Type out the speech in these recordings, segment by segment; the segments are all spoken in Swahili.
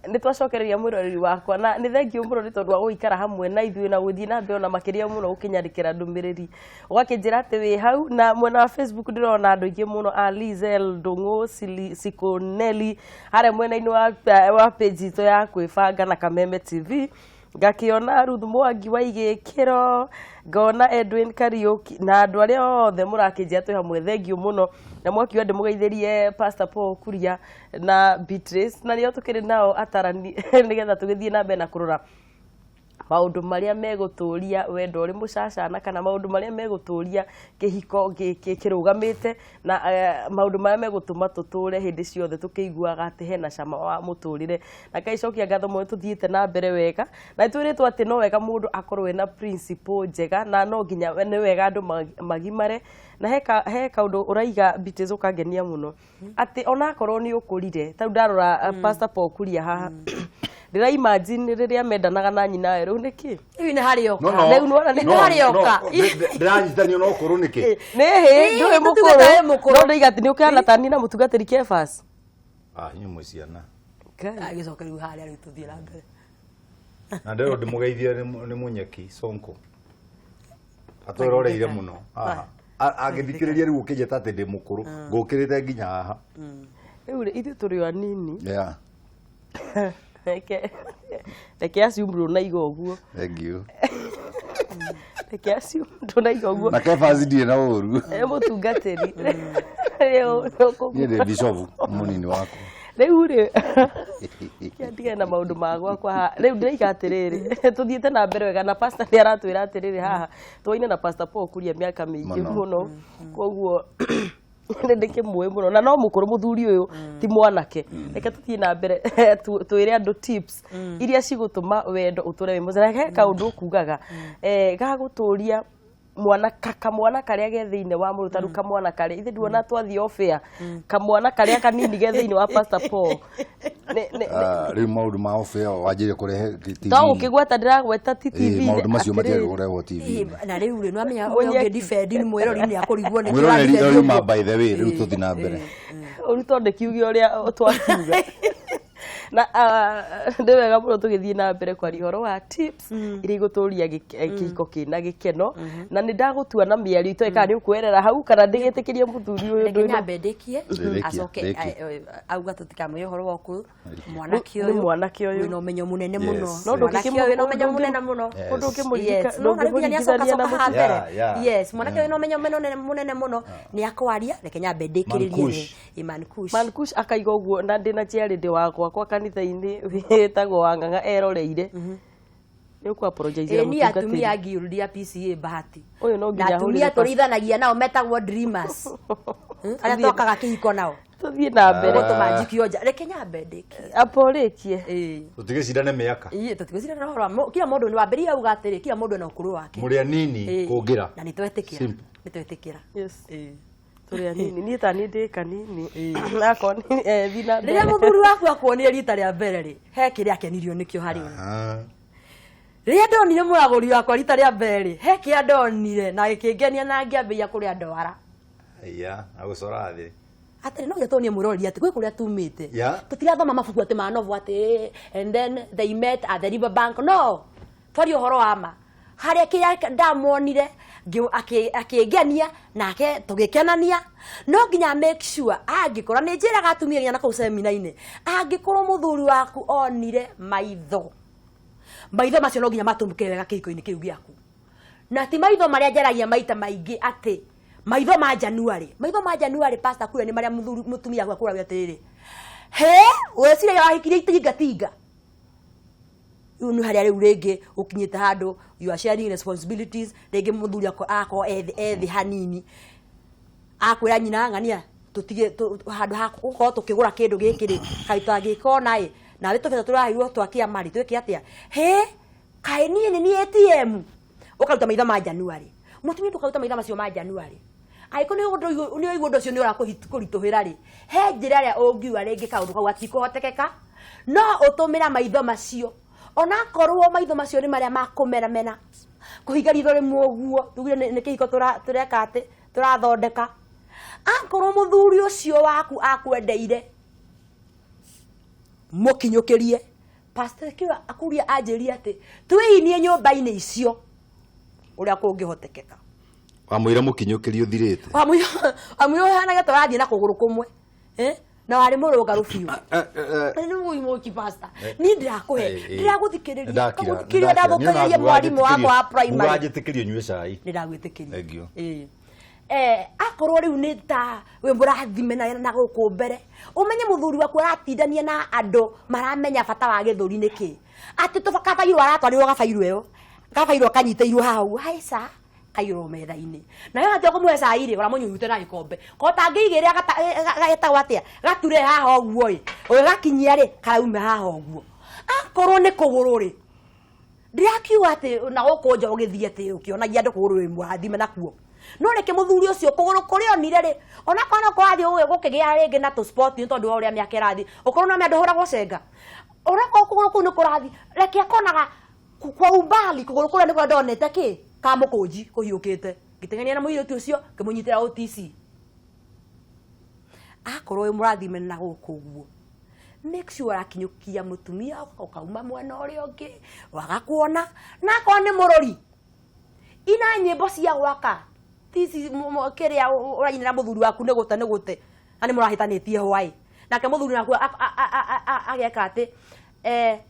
nĩ twacokereria mũrori wakwa na nĩ thengiũ mũno nĩ tondũ wa gũikara hamwe na ithuĩ na gũthiĩ na mbere na makĩria mũno gũkinyarĩkĩra ndũmĩrĩri ũgakĩnjĩra atĩ wĩ hau na mwena wa Facebook ndĩrona andũ aingĩ mũno Lizel Ndung'u Sikoneli harĩa mwena-inĩ wa page itũ ya kwĩbanga na Kameme TV ngakiona Ruth Mwangi wa Igĩkĩro ngona Edwin Kariuki na andũ arĩa othe mũrakĩnjia twĩ hamwe thengiũ mũno na mwakiuga ndĩmũgeithĩrie Pastor Paul Kuria na Beatrice na nĩo tũkĩrĩ nao atarani nĩgetha tũgĩthiĩ na mbere na kũrora maũndũ marĩa megũtũria wendo ũrĩ mũcacana kana maũndũ marĩa megũtũria kĩhiko kĩrũgamĩte na maũndũ marĩa megũtũma tũtũre hĩndĩ ciothe tũkĩiguaga atĩ hena cama wa mũtũrĩre na kaicokia ngatho mũno tũthiĩte na mbere wega na twĩrĩtwo atĩ no wega mũndũ akorwo ena principle njega na no nginya nĩ wega andũ magimare na he kaũndũ ũraiga Beatrice ũkangenia mũno atĩ onakorwo nĩ ũkũrire tondũ ndarora Pastor Paul Kuria haha ndĩra imagine rĩrĩa mendanaga na nyina rĩu nĩkĩ rĩu nĩ harĩ oka rĩu nĩ harĩ oka ndĩranyitithanio no ũkũrũ nĩkĩ nĩ ndũĩ mũkũrũ no ndĩiga atĩ nĩ ũkĩhana tani na mũtungatĩri Kebas inyuĩ ciana agĩcoka rĩu harĩa rĩu tũthiĩ na mbere na ndĩrwo ndĩmũgeithie nĩ Mũnyeki Sonko atũroreire mũno agĩthikĩrĩria rĩu ũkĩnjĩta atĩ ndĩ mũkũrũ ngũkĩrĩte nginya haha rĩu ithuĩ tũrĩ anini reke aciumbũrwo na igo ũguo reke aciumbũrwo na igo ũguo na Kebas ndirĩ na ũru mũtungatĩri niĩ ndĩ bishop mũnini wakwa rĩu rĩ kĩandige na maũndũ magwakwa rĩu ndĩraiga atĩrĩrĩ tũthiĩte na mbere wega na pastor nĩ aratwĩra atĩrĩrĩ haha twaine na Pastor Paul Kuria mĩaka mĩingĩ mũno koguo ndĩkĩmũĩ mũno na no mũkũrũ mũthuri ũyũ ti mwanake reke tũthiĩ na mbere twĩre andũ tips iria cigũtũma wendo ũtũre wĩ mũcere he kaũndũ ũkugaga gagũtũria kamwana karĩa ge thĩinĩ wa mũrutaru kamwana karĩa ithe nduona twathiĩ ofea kamwana karĩa kanini ge thĩinĩ wa Pastor Paul rĩu maũndũ ma ofea wanjĩrĩe kũrehe TV to ũkĩgweta ndĩragweta ti TV maũndũ macio matiagĩrĩirwo kũrehwo TV na rĩu nĩ wamenya ũrĩa ũngĩ defend ni mwĩrori nĩ akũrigwo nĩ mwĩrori ma by the way rĩu tũthiĩ na mbere ũruto ndĩkiuge ũrĩa twakiuga na ndĩ wega mũno tũgĩthiĩ na mbere kwa rĩhoro wa tips iria igũtũria kĩhiko kĩna gĩkeno na nĩ ndagũtua na mĩario itoĩ kana nĩ ũkwerera hau kana ndĩgĩtĩkĩrie mũthuri ũyũ ndũ nyambe ndĩkie acoke auga tũtikamũhe ũhoro wa kũ mwanake ũyũ mwanake ũyũ wĩna ũmenyo mũnene mũno no ndũkĩmũhe ũmenyo mũnene mũno ũndũ ũkĩmũririka ndũkĩmũririkania na mbere yes mwanake ũyũ na ũmenyo mũnene mũno nĩ akwaria reke nyambe ndĩkĩrĩrie Mankush akaiga ũguo na ndĩna njiarĩ ndĩ wakwa kanitha-inĩ wĩtagwo Wang'ang'a eroreire nĩ ũkũ apologize mũtungatĩri atumia ngĩũria PCA Bahati ũyũ no nginya atumia tũrithanagia nao metagwo dreamers arĩa twakaga kĩhiko nao tũthiĩ na mbere tũmanjikio nja reke nyambe ndĩkie apolĩkie tũtigĩcindane mĩaka tũtigĩcindane ũhoro kila mũndũ nĩ wambĩrĩria auga atĩrĩ kila mũndũ na ũkũrũ wake mũrĩ anini kũngĩra na nĩtwetĩkĩra tũrĩ anini niĩ ta niĩ ndĩ kanini nakoni thiĩ na mbere rĩrĩa mũthuri waku akuonire rita rĩa mbere rĩ he kĩrĩa akenirio nĩkĩo harĩ rĩrĩa ndonire mũragũri wakwa rita rĩa mbere rĩ he kĩrĩa ndonire na gĩkĩngenia na ngĩambĩrĩria kũrĩa ndwara agũcora thĩ atĩrĩ no gĩtũonie mũrori atĩ gwĩ kũrĩa tumĩte tũtirathoma mabuku atĩ ma novel atĩ and then they met at the river bank no twaria ũhoro wa ma harĩa kĩrĩa ndamuonire akĩngenia nake tũgĩkenania no nginya make sure angĩkorwo nĩ njĩraga atumia na kũu semina-inĩ angĩkorwo mũthuri waku onire maitho macio no nginya matũmũke wega kĩhiko-inĩ kĩu gĩaku na ti maitho marĩa njaragia maita maingĩ atĩ maitho ma January Pastor Kuria nĩ marĩa mũtumia waku akũragia atĩrĩrĩ he weciria wahikirie itingatinga unu harĩa rĩu rĩngĩ ũkinyĩte handũ you are sharing responsibilities rĩngĩ mũthuri akwa ethi hanini akwĩra nyina ng'ania tũtige handũ ha gũkorwo tũkĩgũra kĩndũ gĩkĩ rĩ kaĩ twagĩkona ĩ na wĩ tũbeta tũraheirwo twakĩa mari twĩke atĩa he kaĩ niĩ nĩ ATM ũkaruta maitho ma January mũtumia ndũkaruta maitho macio ma January angĩkorwo nĩ ũigua ũndũ ũcio nĩ ũrakũritũhĩra rĩ he njĩra ĩrĩa ũngiuga rĩngĩ kaũndũ kau gatikũhotekeka no ũtũmĩra maitho macio ona korwo maitho macio nĩ marĩa makũmeramena kũhinga ritho rĩmwe ũguo tugire nĩ kĩhiko tũreka atĩ tũrathondeka akorwo mũthuri ũcio waku akwendeire mũkinyũkĩrie pastor kiwa akuria anjĩria ati twĩinie nyũmba-inĩ icio ũrĩa kũngĩhotekeka wamwĩra mũkinyũkĩrio ũthirĩte wamwĩra hana gete wathie na kũgũrũ kũmwe na warĩ mũrũngarũ biũ nĩ mũimoki pastor ni ndĩrakũthikĩrĩria ndathũkĩrĩria mwarimũ wakwa wa primary wajĩtĩkĩrio nyue cai ndĩragwĩtĩkĩria akorwo rĩu nĩ ta we mũrathime na gũkũ mbere ũmenye mũthuri waku aratindania na andũ maramenya bata wa gĩthũri nĩkĩ atĩ tũbakabairwo aratwarĩrwo gabairwo kanyitĩirwo hau haica kairwo metha-inĩ na yo atĩ kũmũhe cai rĩ ũramũnyuhute na gĩkombe ko tangĩigĩrĩra getagwo atĩa gature haha ũguo ĩ ũgĩgakinyia rĩ karaume haha ũguo akorwo nĩ kũgũrũ rĩ ndĩrakiuga atĩ na gũkũ nja ũgĩthiĩ atĩ ũkĩonagia andũ kũgũrũ wĩ mũrathime nakuo no reke mũthuri ũcio kũgũrũ kũrĩa onire rĩ ona kana kwathi gũkĩgĩa rĩngĩ na sport nĩ tondũ wa ũrĩa mĩaka ĩrathi ũkorwo na andũ hũragwo cenga ũrako kũgũrũ kũu nĩ kũrathi reke akonaga kwa umbali kũgũrũ kũrĩa nĩkuo ndonete kĩ kamũkũnji kũhiũkĩte ngĩteng'enia na mũirĩtu ũcio ngĩmũnyitĩra OTC akorwo wĩ mũrathime na gũkũ ũguo make sure akinyũkia mũtumia ũkauma mwena ũrĩa ũngĩ wagakuona na akorwo nĩ mũrori ina nyĩmbo cia gwaka tisi kĩrĩa ũrainĩra mũthuri waku nĩ gũte na nĩ mũrahĩtanĩtie hwaĩ nake mũthuri waku ageka atĩ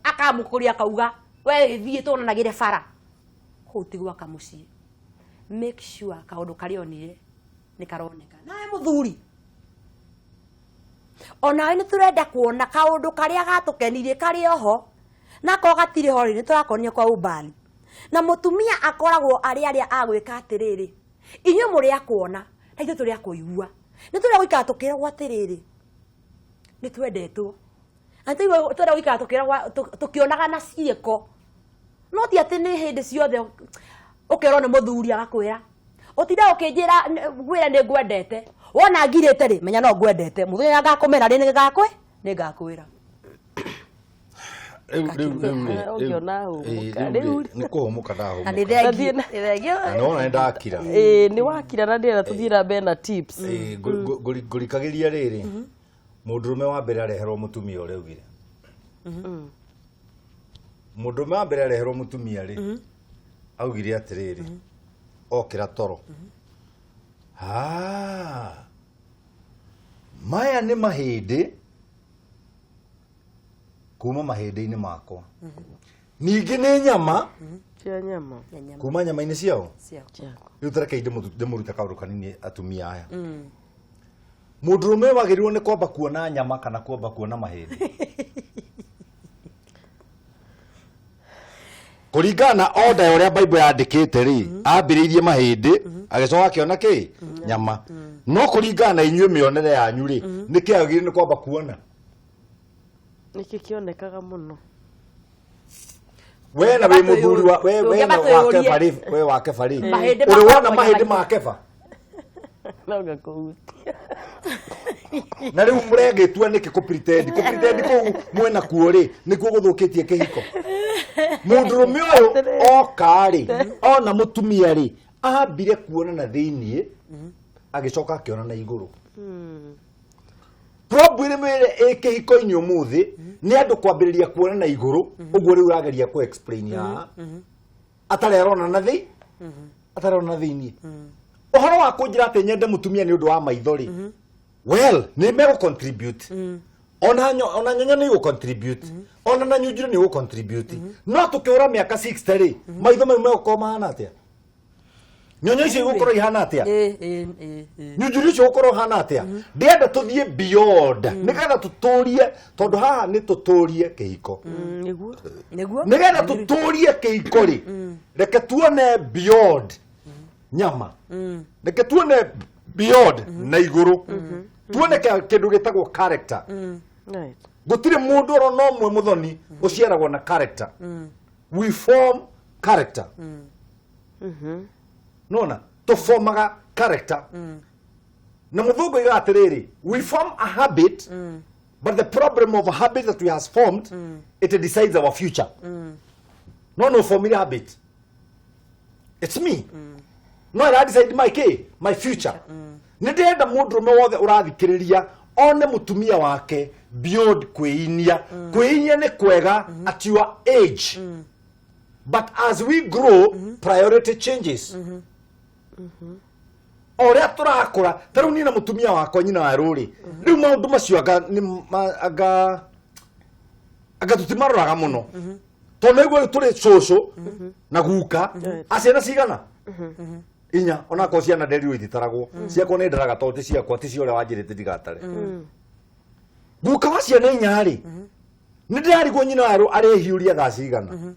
akamũkũria akauga we thiĩ tũonanagĩre bara kũu ti gwaka mũciĩ make sure kaũndũ karĩa onire nĩ karoneka nawe mũthuri onawe nĩ tũrenda kuona kaũndũ karĩa gatũkenirie karĩ oho nako gatirĩ ho rĩ nĩ tũrakonio kwa umbali na mũtumia akoragwo arĩa agwĩka atĩrĩrĩ inyuĩ mũrĩ akuona na ithuĩ tũrĩ akũigua nĩ tũrĩa gũikara tũkĩragwo atĩrĩrĩ nĩ twendetwo na tũrĩa gũikara tũkĩonaga na ciĩko no ti atĩ nĩ hĩndĩ ciothe ũkerwo nĩ mũthuri agakwĩra ũtinda ũkĩnjĩra gwĩra nĩ ngwendete wona ngirĩte rĩ menya no ngwendete mũthenya ngakũmena rĩ nĩ ngakwĩra nĩ kũhũmũka ndahũmũka nĩ ndakira nĩ wakira na ndĩrenda tũthiĩ na mbere na tips ngũrikagĩria rĩrĩ mũndũrũme wa mbere areherwo mũtumia ũrĩa augire mũndũrũme wa mbere areherwo mũtumia rĩ augire atĩrĩrĩ okĩra toro maya nĩ mahĩndĩ kuma mahĩndĩ-inĩ makwa ningĩ nĩ nyama cia nyama kuma nyama-inĩ ciao rĩu tareke ndĩmũrute kaũndũ kanini atumia aya mũndũrũme wagĩrĩirwo nĩ kwamba kuona nyama kana kwamba kuona mahĩndĩ kũringana na order ya ũrĩa Bible yandĩkĩte rĩ ambĩrĩirie mahĩndĩ agĩcoka akĩona kĩ nyama no kũringana na inyuĩ mĩonere yanyu rĩ nĩkĩ agĩrĩirwo nĩ kwamba kuona nĩkĩ kĩonekaga mũno we na wĩ mũthuri wa we wake bari ũrĩ wona mahĩndĩ ma keba no ngakũhutia na rĩu mũrengĩtua nĩkĩ kũpretend kũu mwena kuo rĩ nĩkuo gũthũkĩtie kĩhiko mũndũrũme ũyũ oka rĩ ona mũtumia rĩ ambire kuona na thĩiniĩ agĩcoka akĩona na igũrũ problem ĩrĩa kĩhiko-inĩ ũmũthĩ nĩ andũ kwambĩrĩria kuona na igũrũ ũguo rĩu ũrageria kũ explain haha atarerona na thĩiniĩ ũhoro wa kũnjĩra atĩ nyende mũtumia nĩ ũndũ wa maitho rĩ well nĩ megũ contribute ona nyonya nĩ contribute ona na nyunjire nĩ contribute no tũkĩũra mĩaka 60 rĩ maitho mau megũkorwo mahana atĩa nyonya icio igũkorwo ihana atĩa nyunjire icio igũkorwo ihana atĩa ndĩenda tũthiĩ beyond nĩgetha tũtũrie tondũ haha nĩ tũtũrie kĩhiko nĩgetha tũtũrie kĩhiko rĩ reke tuone beyond nyama reke tuone beyond na igũrũ tuone kĩndũ gĩtagwo character gũtirĩ mũndũ oro no ũmwe mũthoni ũciaragwo na character we form character nona tũformaga character na mũthũngũ iga atĩrĩrĩ we form a habit but the problem of a habit that we has formed it decides our future no formire habit it's me no I decide my future nĩ ndĩrenda mũndũrũme wothe ũrathikĩrĩria one mũtumia wake beyond kwĩinia kwĩinia nĩ kwega at your age but as we grow priority changes oria turakura taru ni na mutumia wakwa nyina wa ruri riu maundu macio aga tutimaroraga muno to neguo turi coco na guka aciana cigana inya ona ko ciana nderi ithitaragwo ciakwo ni ndaraga to ciakwa ti cio ria wanjirite ndigatare guka wa ciana inya ri ni ndirarigwo nyina wa ari hiuria thaa cigana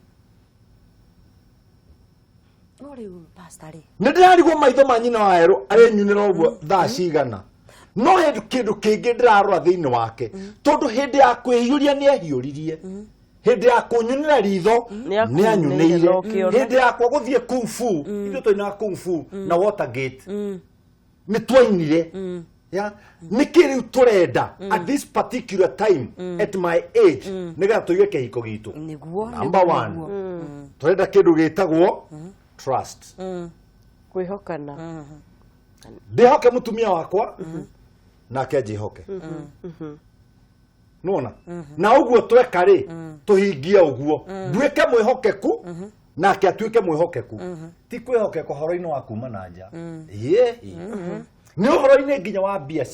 no riu pastari ni ndirarigwo maitho ma nyina wa ero ari nyunira uguo thaa cigana no he kindu kingi ndirarora thiini wake tondu hindi ya kwihiuria ni ehiuririe hindi ya kunyunira ritho ni anyunire hindi ya kwa guthie kung fu ithu toina kung fu na Watergate ni twainire ya nikiri turenda at this particular time at my age niga tuige kihiko gitu number 1 turenda kindu gitagwo trust kwihokana ndihoke mutumia wakwa nake njihoke nona na uguo tweka ri tuhingia uguo nduike mwihokeku nake atuike mwihokeku ti kwihokeka horo-ini wa kuma na nja ni uhoro-ini nginya wa mbia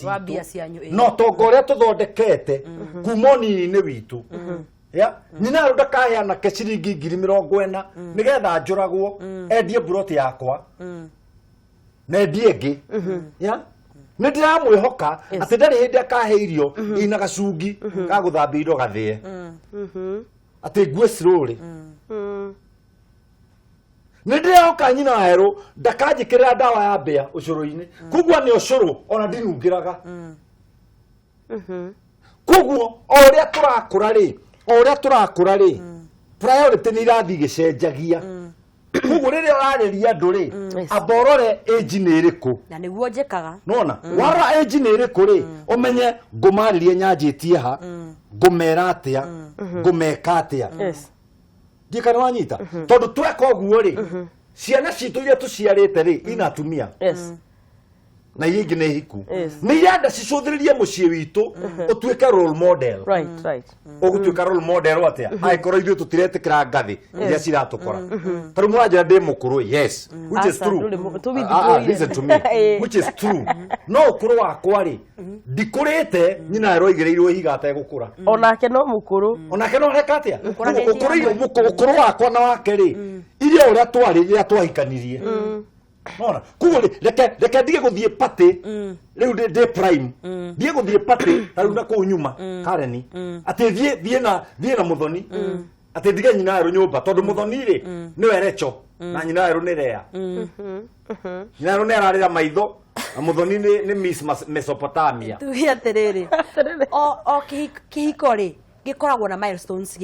cianyu no tongo uria tuthondekete kuma nini witu ya nyina ru ndakaheana ciringi 40,000 nigetha njuragwo endie buroti yakwa na endie ngi ya ni ndiramwihoka ati ndari hindi akahe irio ina gacungi ka guthambia indo gathie ati ngue slowly ni ndirahoka nyina waheru ndakanjikirira ndawa ya mbea ucuru-ini kugua ni ucuru ona ndinungiraga kuguo oria turakura ri priority ni irathi gicenjagia kuguo riria urariria andu ri aborore age ni iriku na niguo njikaga nona wara age ni iriku ri umenye ngumaririe nyanjitie ha ngumera atia ngumeka atia ndikana wanyita tondu tweka uguo ri ciana citu iria tuciarite ri ina atumia na yingi ne hiku ni yanda cicuthiririe mucii witu utuike role model right ugutuika role model atia aikoro ithu tutiretikira ngathi iria ciratukora taru mwanjira ndi mukuru yes which is true listen to me which is true no ukuru wakwa ri ndikurite nyina roigireirwo ihiga ate gukura onake no mukuru onake no reka atia ukuru wakwa na wake ri iria uria twariria twahikanirie nona kuguo reke ndige guthie party riu ndi prime ndige guthie party taru na ku nyuma Kareni ati thie na muthoni ati ndige nyina ero nyumba tondu muthoni ri ni werecho na nyina ero ni rea nyina ero ne ararira maitho na muthoni ni Miss Mesopotamia tuhi atiriri o kihiko ri gikoragwo na milestones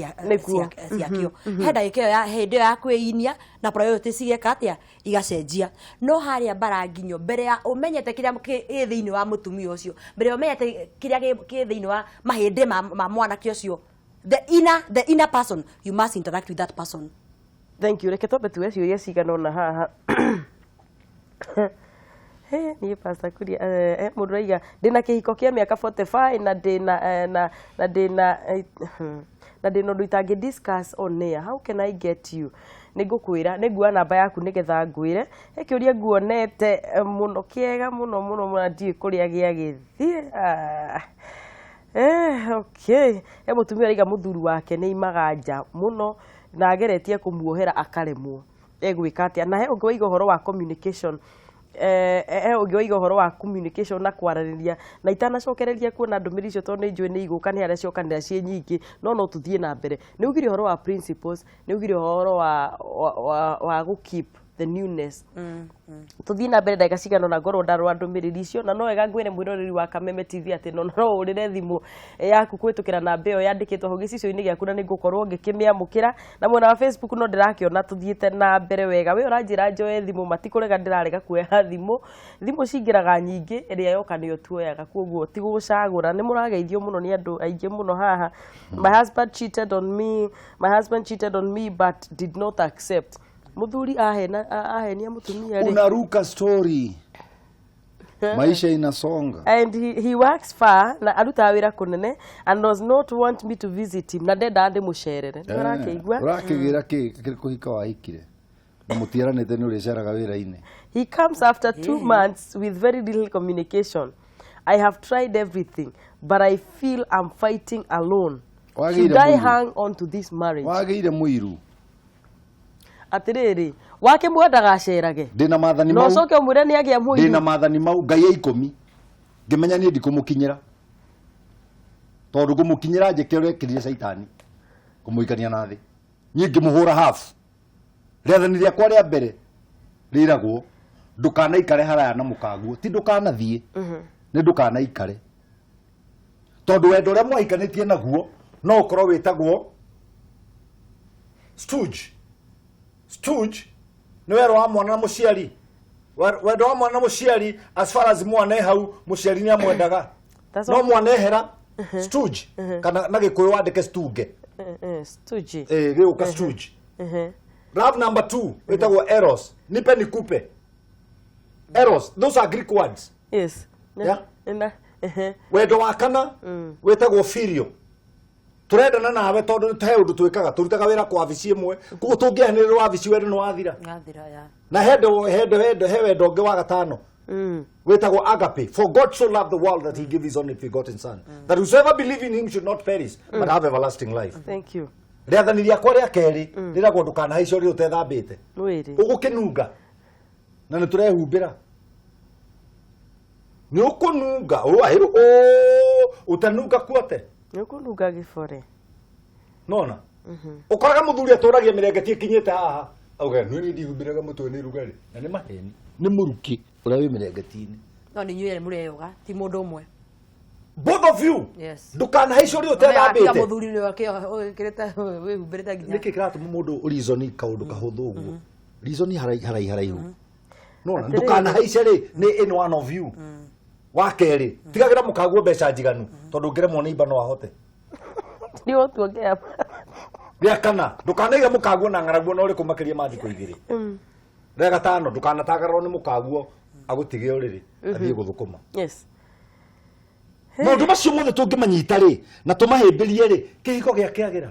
ciakio henda ikio ya hindi ya kwiinia na priority cigeka atia igacenjia no haria baranginyo mbere ya umenyete kiria thiini wa mutumia ucio mbere umenyete kiria ki thiini wa mahindi ma mwanake ucio the inner person you must interact with that person. Thank you. Reke tobe tuwe ciuria cigana ona haha ni pasta kuria mundu raiga ndina kihiko kia miaka 45 na ndina ndu itangi discuss on air. How can I get you? Nigukwira nigua namba yaku nigetha ngwire ekiuria nguonete muno kiega muno ndi kuria gia githie okay mutumia raiga muthuri wake ni imaganja muno na ageretie kumuohera akaremwo egwika atia na he ungiwaiga uhoro wa communication ungiwaiga uhoro wa communication na kwarariria na itanacokereria kuona ndumiri icio tondu njui ni iguka ni aria ciokanira cie nyingi no tuthie na mbere ni ugire uhoro wa principles ni ugire uhoro wa gu keep the newness tuthie na mbere ndagika cigana na ngorwo ndarwa ndumiriri icio na no wega ngwire mwiroreri wa Kameme TV ati no urire thimu yaku kwitukira na mbeo yandikitwo ho gicicio-ini giaku na nigukorwo ngikimiamukira na mwena wa Facebook no ndirakiona tuthiete na mbere wega we uranjira njoe thimu matikurega ndirarega kueha thimu cingiraga nyingi iria yoka niyo tuoyaga koguo ti gucagura ni murageithio muno ni andu aingi muno haha my husband cheated on me but did not accept muthuri ahenia mutumia ri unaruka story maisha inasonga. And he works far na aruta wira kunene and does not want me to visit him na ndenda ande mucerere nĩũrakĩigua ũrakĩgĩra kĩ kũhika wahikire na mũtiaranĩte nĩ ũrĩceraga wĩra-inĩ. He comes after 2 months with very little communication. I have tried everything but I feel I'm fighting alone. Should I hang on to this marriage? Wagĩire mũiru atiriri wake mwendaga acerage ndina maathani mau no coke umwire ni agia muiru ndina maathani mau ngai 10 ngimenya ni ndikumukinyira tondu ngumukinyira njike ure kirire saitani kumuikania na thi nyingi muhura half rĩathani rĩakwa rĩa mbere rĩragwo ndukanaikare haraya na mukaguo ti ndukanathie ni ndukanaikare tondu wendo ũrĩa mwahikanĩtie naguo no ũkorwo wĩtagwo stooge ni wero wa mwana na muciari wendo wa mwana na muciari as far as mwana hau muciari ni amwendaga no mwana ehera stooge kana na gikuyu wandike stooge stooge gĩũka stooge love number 2 wĩtagwo eros nipe nikupe eros those are Greek words yes yeah wendo wa kana wĩtagwo philia turendana nawe tondu te undu twikaga turutaga wira kwa wabici imwe kugo tungianirira wabici weru no wathira ya na he wendo ungi wa gatano witagwo agape. For God so loved the world that he gave his only begotten son that whosoever believe in him should not perish but have everlasting life. Thank you. Rĩathani rĩakwa rĩa kerĩ rĩragwo ndũkanahaicio rĩrĩa ũtethambĩte wĩrĩ ũgũkĩnunga na nĩ tũrehumbĩra nĩ ũkũnunga ũtanunga kuote nĩ ũkũnunga gĩbore nona ukoraga muthuri aturagia mirengeti ikinyite haha auga nĩ ndihumbiraga mutwe nĩ rugari na nĩ maheni nĩ muruki ũrĩa wĩ mirengeti-inĩ no nĩ inyuĩ mũreyoga ti mũndũ ũmwe both of you yes ndũkanahaicio rĩrĩa ũtethambĩte muthuri nĩ wakĩo wĩkĩrĩte wĩhumbĩrĩte nginya nĩkĩ kĩratũma mũndũ reason kaũndũ kahũthũ ũguo reason haraihu nona ndũkanahaice rĩ nĩ in one of you wa kerĩ tigagira mũkaguo mbeca njiganu tondũ ngĩremwo nĩ imba no ahote ni otuongea rĩa kana ndũkanaiga mũkaguo na ng'araguo no ũrĩkũ makĩria ma thikũ igĩrĩ rĩa gatano ndũkanatagarwo nĩ mũkaguo agũtige ũrĩrĩ athiĩ gũthũkũma yes maũndũ macio mothe tũngĩmanyita rĩ na tũmahĩmbĩrie rĩ kĩhiko gĩakĩagĩra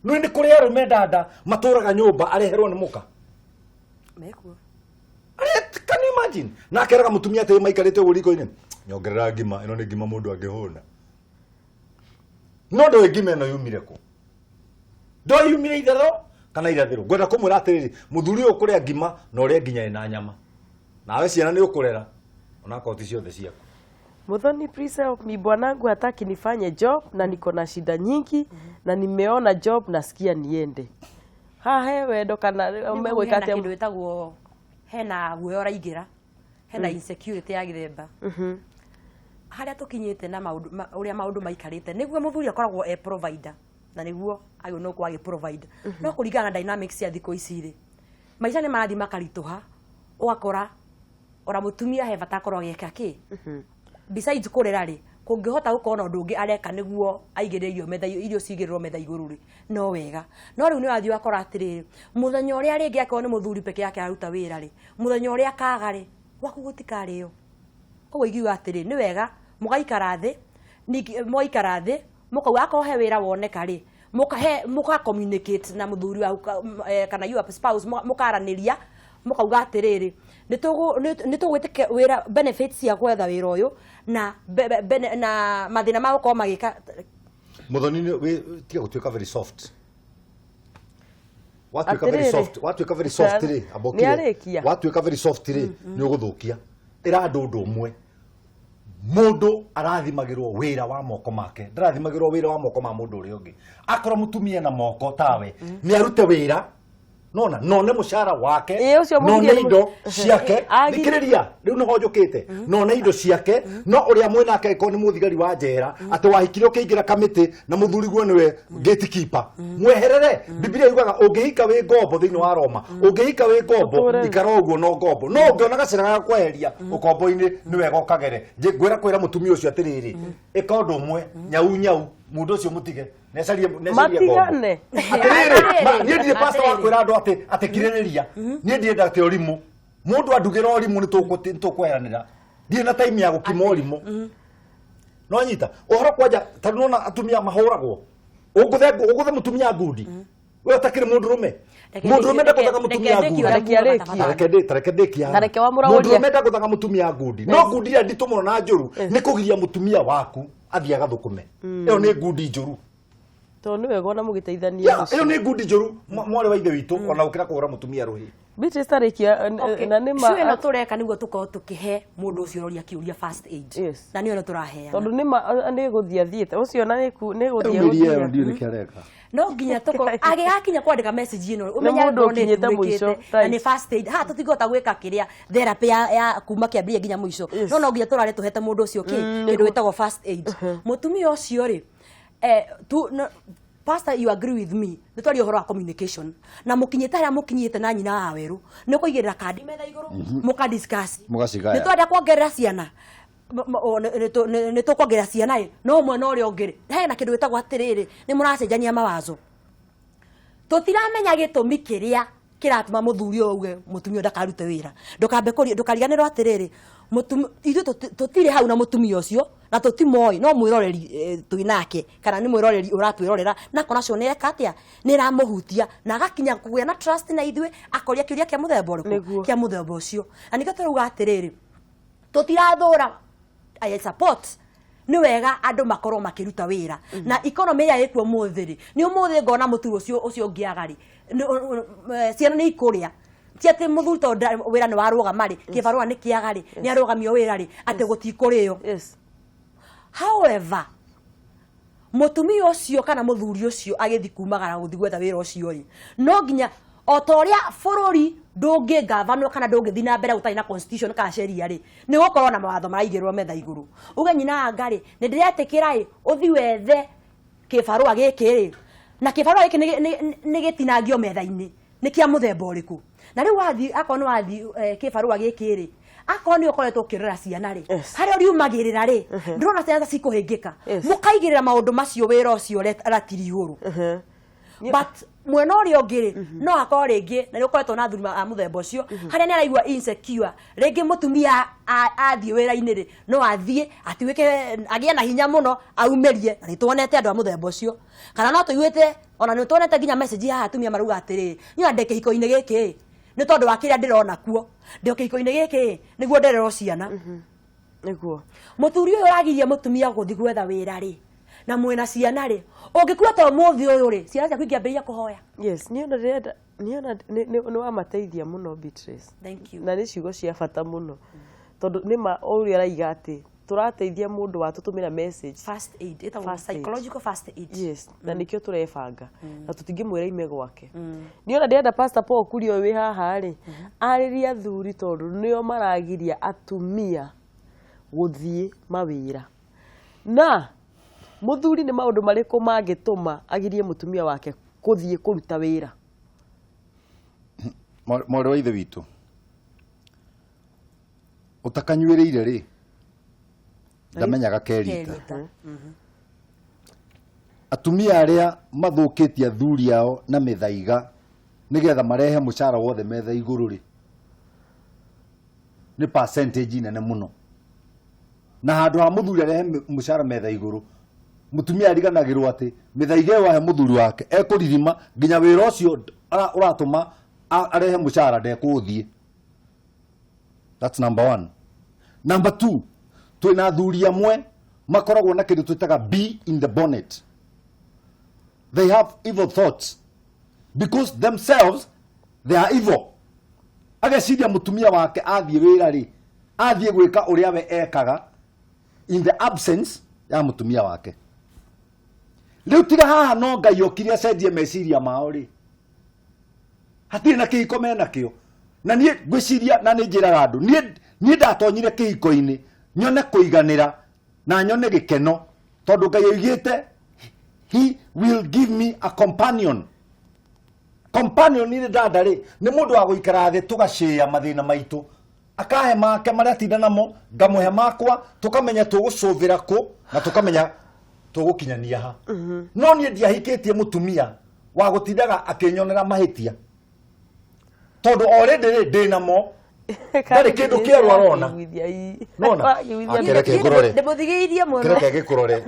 nĩ kũrĩ arũme ndanda matũraga nyũmba areherwo nĩ mũka mekuo can you imagine na akeraga mutumia ate maikarite ugu riko-ini nyongerera ngima ino ni ngima mundu angihuna no ndo ngima ino yumire ku ndo yumire ithero kana irathiro ngwenda kumwira atiriri muthuri uyu kuria ngima na uria nginya ina nyama nawe ciana ni ukurera ona koti ciothe ciaku Muthoni, please help me. Bwanangu hataki nifanye job na niko na shida nyingi na nimeona job nasikia niende. He wendo kana umegwika atia kindu wetagwo hena guoya ũraingĩra hena insecurity ya gĩthemba harĩa tũkinyĩte na ũrĩa maũndũ maikarĩte nĩguo mũthuri akoragwo provider na nĩguo agĩrĩirwo no kwage provide no kũringana na dynamics ya thikũ ici rĩ maica nĩ marathi makaritũha ũgakora ora mũtumia he bata akorwo agĩka kĩ besides kũrera rĩ kũngĩhota gũkorwo na ũndũ ũngĩ areka nĩguo aigĩrĩrio metha irio cigĩrĩrwo metha igũrũ rĩ no wega no rĩu nĩ wathiĩ wakora atĩrĩrĩ mũthenya ũrĩa rĩngĩ akorwo nĩ mũthuri peke yake aruta wĩra rĩ mũthenya ũrĩa akaga rĩ gwaku gũtikarĩo koguo ingiuga atĩrĩ nĩ wega mũgaikara thĩ mũkauga akorwo he wĩra woneka rĩ mũka communicate na mũthuri wa kana your spouse mũkaranĩria mũkauga atĩrĩrĩ nĩ tũgwĩtĩkia wĩra benefits cia gwetha wĩra ũyũ na mathĩna ma gũkorwo magĩka Muthoni tiga gũtuĩka very soft watuĩka very soft rĩ abokire watuĩka very soft rĩ nĩ ũgũthũkia ĩra andũ ũndũ ũmwe mundu arathimagirwo wĩra wa moko make ndarathimagirwo wĩra wa moko ma mundu ũrĩa ũngĩ akorwo mũtumia na moko tawe nĩ arute wĩra nona none mushara wake none indo ciake thikiriria riu no njukite none indo ciake no uria mwinake ko ni muthigari wa njera ati wahikire ukiingira kamiti na muthuri guo niwe gatekeeper mweherere Biblia yugaga ungihika wi ngombo thiini wa Roma ungihika wi ngombo ikara uguo no ngombo no ungiona gacira ga kweheria ukombo-ini ni wega ukagere ngwira kwira mutumia ucio atiriri ika undu umwe nyau mundu ucio mutige necarie matigane nie ndire pastor wakwira andu ati kiririria nie ndire ndate orimu mundu andugira orimu ni tukweranira Ndie na time ya gukimorimo no nyita ohoro kwaja tanona atumia mahoragwo uguthe mutumia ngundi we utakire mundurume ndakutaka mutumia ngundi tareke ndakutaka mutumia ngundi no ngundi ya nditumo na njuru ni kugiria mutumia waku athie agathukume iyo ni ngundi njuru to ni wega na mugiteithania iyo ni ngundi njuru mwale wa ithe witu ona ukira kuhura mutumia ruhi Beatrice tarikia na nima sio na tureka niguo tuko tukihe mundu ucio roria kiuria first aid na niyo turahea tondu nima ni guthia thiete ucio na ni guthia no nginya tuko agigakinya kwandika message ino umenya mundu kinyete muico na ni first aid ha tutigota gwika kiria therapy ya kuma kiambia nginya muico no nginya turare tuhete mundu ucio kindu wetagwo first aid mutumia ucio ri Pastor, you agree with me. Nitwari uhoro wa communication. Na mukinyita ya mukinyite na nyina wa weru. Niko igirira kandi metha iguru. Muka discuss. Nitwari kuongerera ciana. Nitukuongerera ciana i. No mwana uri ongere. He na kindu wetagwo atiriri. Ni muracenjania mawazo. Tutiramenya gitumi kiria kiratuma muthuri uge mutumia ndakarute wira. Ndukariganirwo atiriri. Ithu tutire hau na mutumia ucio na tutimoi no mwiroreri tuinake kana ni mwiroreri uratwirorera na kona cio neka atia ni ramuhutia na agakinya kugya na trust na ithwe akoria kiuria kia muthemba uriku kia muthemba ucio ani gaturuga atiriri tutirathura I support ni wega andu makorwo makiruta wira na economy ya yetu muthiri ni umuthi ngona muturu ucio ngiagari ciana ni ikuria tiate muthuto wira ni waruga mari kibarua ni kiagari ni arugamio wira ri ate gutikurio however mutumia ucio kana muthuri ucio agithi kumagara guthi gwetha wira ucio ri no nginya otoria bururi ndungi governor kana ndungithi na mbere gutari na constitution kana sheria ri ni gukorwo na mawatho maraigirwo metha iguru uge nyina ngari ni ndiretikira ri uthi wethe kibarua giki ri na kibarua giki ni gitinangio metha-ini ni kia muthemba uriku na riu wathi akoni wathi kibarua giki ri akoni ukoretwo kirera ciana ri hari uri umagirira ri ndrona ciana cikuhingika mukaigirira maundu macio wira ucio ratiri huru but mwena uri ongiri no akoro ringi na ukoretwo na thuri a muthemba ucio hari ni araigua insecure ringi mutumia athie wira-ini ri no athie atiwike agie na hinya muno aumerie na nituonete andu a muthemba ucio kana no tuiguite ona nituonete nginya message ya atumia maruga atiri nyo ndeke hiko-ini giki ni tondu wa kiria ndirona kuo ndoke hiko-ini giki niguo nderero ciana niguo muthuri uyu uragiria mutumia guthi gwetha wira ri na mwena ciana ri ungikua to muthi uyu ri ciana ciaku ingiambiria kuhoya yes niona ni wamateithia muno Beatrice thank you na ni ciugo cia bata muno tondu nima uri araiga ati turateithia mundu watutumira message first aid ita psychological first aid yes na nikio turebanga na tutingimwira ime gwake niona ndenda Pastor Paul Kurio wi haha ri ariria thuri tondu nio maragiria atumia guthie mawira na muthuri ni maundu mariku mangituma agirie mutumia wake kuthie kuruta wira mwari wa ithe witu utakanyuiriire ri ndamenyaga kerita atumia aria mathukitie athuri ao na mithaiga nigetha marehe mucara wothe metha iguru ri ni percentage nene muno na handu ha muthuri arehe mucara metha iguru mutumia ariganagirwo ati mithaiga wahe muthuri wake ekuririma nginya wira ucio uratuma arehe mucara ndekuthie. That's number 1. Number 2, twina thuri amwe makoragwo na kindu twitaga bee in the bonnet. They have evil thoughts because themselves they are evil. Ageciria mutumia wake athie wira ri athie gwika uria we ekaga in the absence ya mutumia wake. Riu tiga haha no Ngai okiria cenjie meciria mao ri hatire na kihiko mena kio na nie gwiciria na ni njiraga andu nie ndatonyire kihiko-ini nyone kuiganira na nyone gikeno tondu Ngai oigite he will give me a companion. Companion ni ndandari ni mundu wa guikara thi tugashia mathina maitu akahe make maria tinda namo ngamuhe makwa tukamenya tugucuvira ku na tukamenya tugukinyania ha. No nie ndiahikitie mutumia wa gutindaga akinyonera mahitia tondu already ndi namo Ndari kindu kieru arona. Nona? Kereke ngurore. Ndimuthigiirie muno. Kereke gikurore.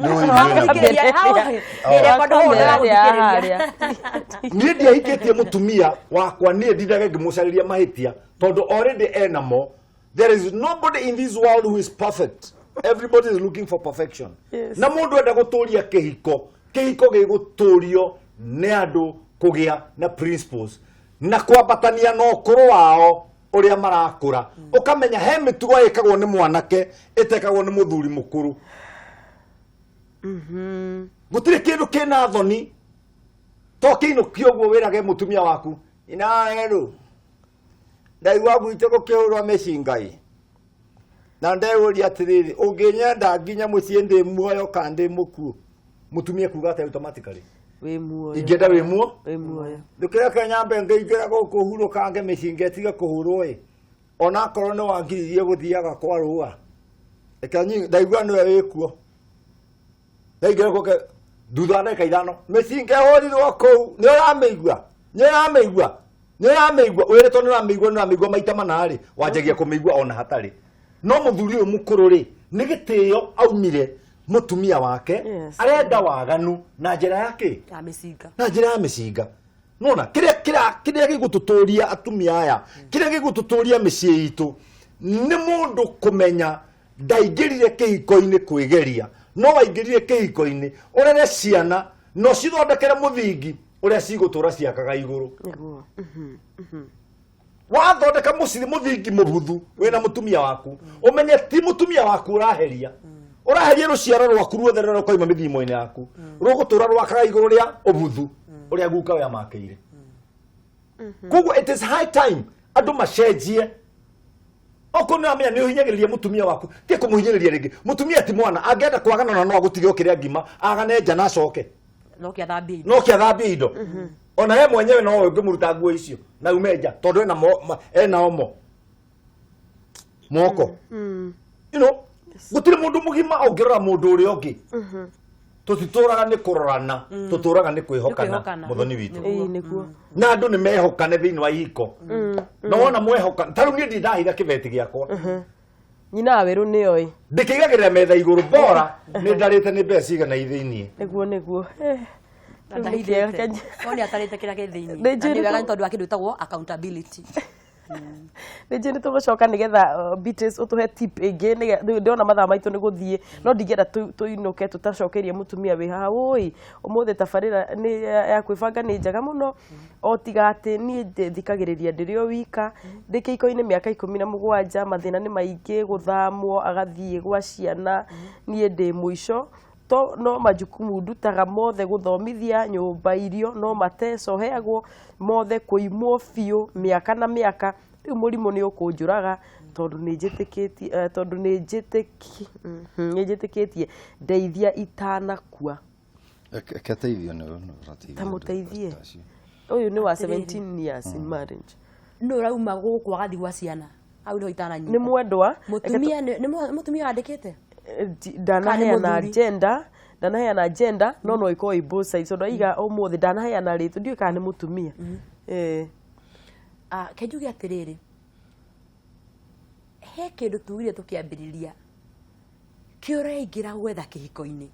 Niĩ ndiahikitie mutumia wakwa niĩ ndithage ngimucariria mahitia tondu already enamo. There is nobody in this world who is perfect. Everybody is looking for perfection. Yes. Na mundu enda guturia kihiko giguturio ni andu kugia na principles na kwambatania no kuru wao uria marakura ukamenya he mitugo ikagwo ni mwanake itekagwo ni muthuri mukuru. Gutire kindu kina thoni to kino kiogwo wirage mutumia waku ina ero ndaigwa gwite gukihurwa mecingai na ndewuria atiriri unginyenda nginya mucie ndi muoyo ka ndi mukuo mutumia kuga ati automatically we muoyo ingenda we muoyo ndukira kanyambe ngeigira gukuhuruka nge mecinga tiga kuhurwo ona korwo ni wangiririe guthiaga kwa rua ekanyi ndaigwa niwe wikuo ndaigira guke thutha ndagika ithano mecinga horirwo kuu ni urameigua wiritwo ni urameigua maita manari wanjagia kumeigua ona hatari no muthuri uyu mukuru ri ni gitio aumire mutumia wake Yes. arenda waganu na njira yake na njira ya micinga nona kiria gigututuria atumia aya kiria gigututuria micii itu ni mundu kumenya ndaingirire kihiko-ini kwigeria no waingirire kihiko-ini urere ciana no cithondekere muthingi uria cigutura ciakaga iguru wathondeka muthingi mubuthu wina mutumia waku umenye ti mutumia waku uraheria ruciaro rwaku ruothe rũrĩa rũkoima mĩthimo-inĩ yaku rũgũtũra rwakaga igũrũ rĩa ũbuthu ũrĩa guka we amakĩire. Koguo it is high time andũ macenjie. Okorwo nĩ wamenya nĩ ũhinyagĩrĩria mutumia waku ti kũmũhinyĩrĩria rĩngĩ. Mutumia ti mwana angĩenda kwagana na no agũtige ũkĩrĩa ngima agane nja na acoke no kĩathambie indo ona ye mwenyewe no ũngĩmũruta nguo icio na ume nja tondũ ena omo moko you know gutire mundu mugima ongirora mundu uri ongi tutituraga ni kurorana tuturaga ni kwihokana muthoni witu na andu ni mehokane thiini wa ihiko no wona mwehokana taru ni ndindahitha kibeti giakwa nyina weru ni oi ndikigagirira metha iguru bora ni ndarite ni mbeca igana ithiini niguo Oni atarite kira githiini na ni wega tondu akindu tagwo accountability. Nĩnjĩ nĩ tũgũcoka nĩgetha Beatrice ũtũhe tip ĩngĩ ndĩrona mathaa maitũ nĩ gũthiĩ no ndingĩenda tũinũke tũtacokerie mũtumia wĩ haha ũĩ ũmũthĩ tabarĩra nĩ ya kwĩbanga nĩ njega mũno o tiga atĩ niĩ thikagĩrĩria ndĩrĩ o wika ndĩ kĩhiko-inĩ mĩaka 17 mathĩna nĩ maingĩ gũthamwo agathiĩ gwa ciana niĩ ndĩ mũico to no majukumu ndutaga mothe guthomithia nyumba irio no mateso heagwo mothe kuimwo biu miaka na miaka riu murimu ni ukunjuraga tondu ni njitikitie ndeithia itanakua Keteithio ni tamuteithie uyu ni wa 17 years in marriage no rauma guku agathi gwa ciana au no itananyita ni mwendwa mutumia andikite ndanaheana agenda no ikorwo i both sides so iga ũmũthĩ ndanaheana rĩtũ ndiũĩ kana nĩ mũtumia kenjuge atiriri he kindu tuire tukiambiriria kiureingĩra gwetha kĩhiko-inĩ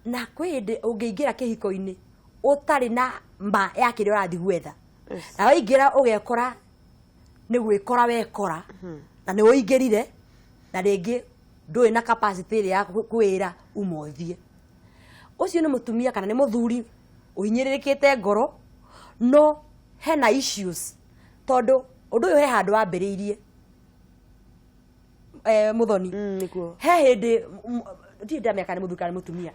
na kwĩndĩ ũngĩingĩra kĩhiko-inĩ ũtarĩ na mba ya kĩrĩa ũrathi gwetha na waingĩra ũgekora nĩ gwĩkora wekora na nĩ ũingĩrire na rĩngĩ ndũĩ na capacity ya kwĩra umothie ucio nĩ mutumia kana nĩ muthuri uhinyĩrĩrĩkĩte ngoro no hena issues tondu ũndũ ũyũ he handũ wambĩrĩirie muthoni he hĩndĩ ndĩ mĩaka nĩ muthuri kana nĩ mutumia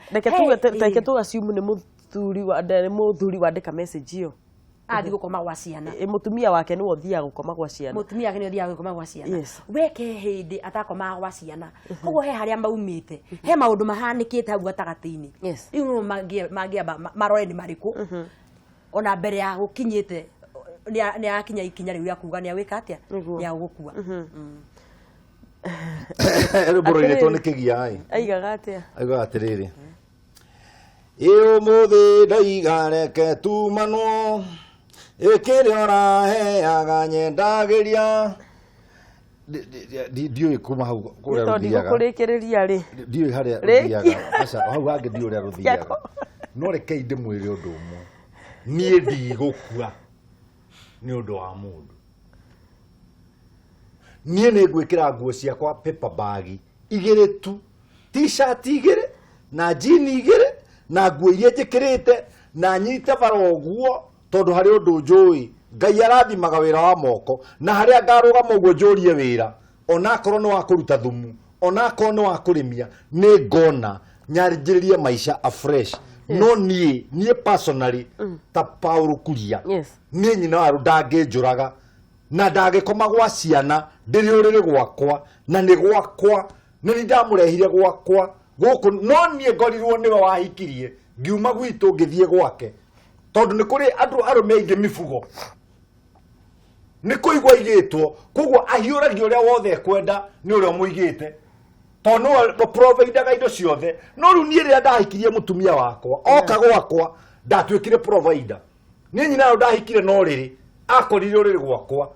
reke tugaciumu nĩ muthuri wandĩka message iyo athi gukoma gwa ciana mutumia wake ni othiaga gukoma gwa ciana mutumia wake ni othiaga gukoma gwa ciana weke hindi atakoma gwa ciana koguo he haria maumite he maundu mahanikite hau gatagati-ini riu no mangiamba marore ni mariku ona mbere ya gukinyite ni akinya ikinya riu ya kuga ni awika atia ni agukua ero boroiretwo ni kigia ai aigaga atia aigaga atiriri iyo muthi ndaiga reke tumanwo ikire oraheaga nyendagiria ndiũĩ kuma hau kũrĩa rũthiaga gũkũrĩkĩrĩria rĩ ndiũĩ harĩa rũthiaga aca hau hangĩ ndiũĩ ũrĩa rũthiaga no rekei ndĩmwĩre ũndũ ũmwe niĩ ndigũkua nĩ ũndũ wa mũndũ niĩ nĩ ngwĩkĩra nguo ciakwa paper bag igĩrĩ tu t-shirt igĩrĩ na jean igĩrĩ na nguo iria njĩkĩrĩte na nyite bara ũguo tondũ harĩ ũndũ njũĩ Ngai arathimaga wĩra wa moko na harĩa ngarũgama ũguo njũrie wĩra onakorwo nĩ wa kũruta thumu onakorwo nĩ wa kũrĩmia nĩ ngona nyanjĩrĩrie maica afresh no niĩ personally ta Paul Kuria niĩ nyina waru ndangĩnjũraga na ndagĩkoma gwa ciana ndĩrĩ ũrĩrĩ gwakwa na nĩ gwakwa na nĩ ndamũrehire gwakwa gũkũ no niĩ ngorirwo nĩwe wahikirie ngiuma gwitũ ngĩthiĩ gwake tondũ nĩ kũrĩ andũ arũme aingĩ mifugo nĩ kũigua igĩtwo koguo ahiũragia ũrĩa wothe kwenda nĩ ũrĩa mũigĩte tondũ no provider indo ciothe no rĩu niĩ rĩrĩa ndahikirie mũtumia wakwa oka gwakwa ndatuĩkire provider niĩ nyina ndahikire no rĩrĩ akorire ũrĩrĩ gwakwa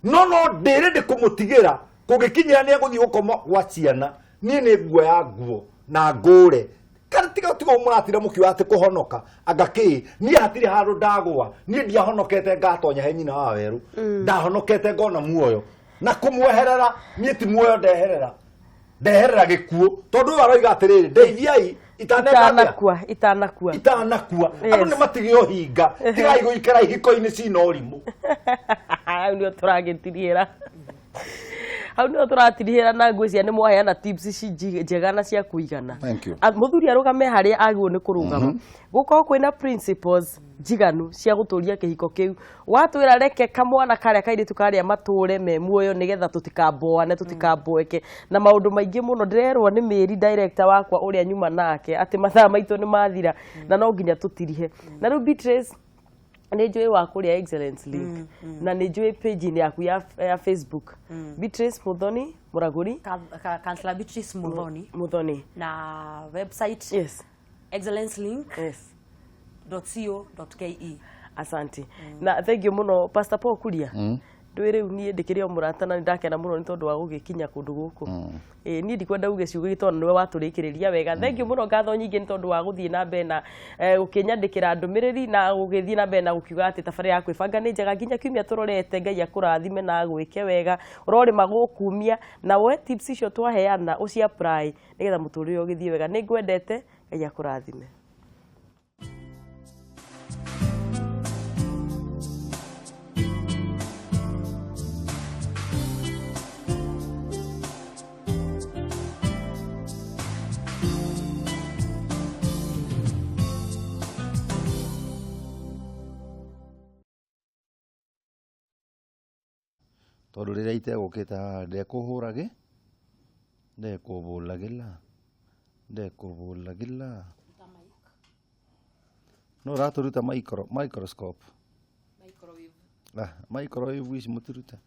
no ndĩrĩ kũmũtigĩra kũngĩkinyĩra nĩ egũthiĩ gũkoma gwa ciana niĩ nĩ nguoya nguo na ngũre kana tiga mũratira mũkiuga atĩ kũhonoka agakĩ niĩ hatirĩ handũ ndagwa niĩ ndiahonokete ngatonya he nyina wa werũ ndahonokete ngona muoyo na kũmweherera niĩ ti muoyo ndeherera gĩkuũ tondũ ũyũ aroiga atĩrĩrĩ ndeithiai itanakua andũ nĩ matigĩo hinga tigai gũikara ihiko-inĩ cina ũrimũ hau nĩo tũragĩtirihĩra hau nĩo tũratirihĩra na ngwĩcia nĩ mwaheana tips njega na cia kũigana mũthuri arũgame harĩa agĩrĩirwo nĩ kũrũgama gũkorwo kwĩna principles njiganu cia gũtũria kĩhiko kĩu watwĩra reke kamwana karĩa kairĩtu karĩa matũre me muoyo nĩgetha tũtikamboane tũtikamboeke na maũndũ maingĩ mũno ndĩrerwo nĩ Mĩri director wakwa ũrĩa nyuma nake atĩ mathaa maitũ nĩ mathira na no nginya tũtirihe na rĩu Beatrice nĩ njũĩ wa kũrĩa Excellence Link na nĩ njũĩ page yaku ya Facebook Beatrice Muthoni Muraguri Councillor Beatrice Muthoni na website Excellence Link .co.ke asante na thank you muno Pastor Paul Kuria ndwĩ rĩu niĩ ndĩkĩrĩ o mũrata na ndakena mũno nĩ tondũ wa gũgĩkinya kũndũ gũkũ niĩ ndikwenda uge ciugo gĩtondũ nĩwe watũrĩkĩrĩria wega thank you mũno ngatho nyingĩ nĩ tondũ wa gũthiĩ na mbere na gũkĩnyandĩkĩra ndũmĩrĩri na gũgĩthiĩ na mbere na gũkiuga atĩ tabarĩra ya kwĩbanga nĩ njega nginya kiumia tũrorete Ngai akũrathime na gwĩke wega ũrorĩma gũkumia na we tips icio twaheana ũci apply nĩgetha mũtũrĩre ũgĩthiĩ wega nĩ ngwendete Ngai akũrathime. Tondũ rĩrĩa itegũkĩte haha ndekũbũlagĩla no ũratũruta microscope microwave ici mũtũruta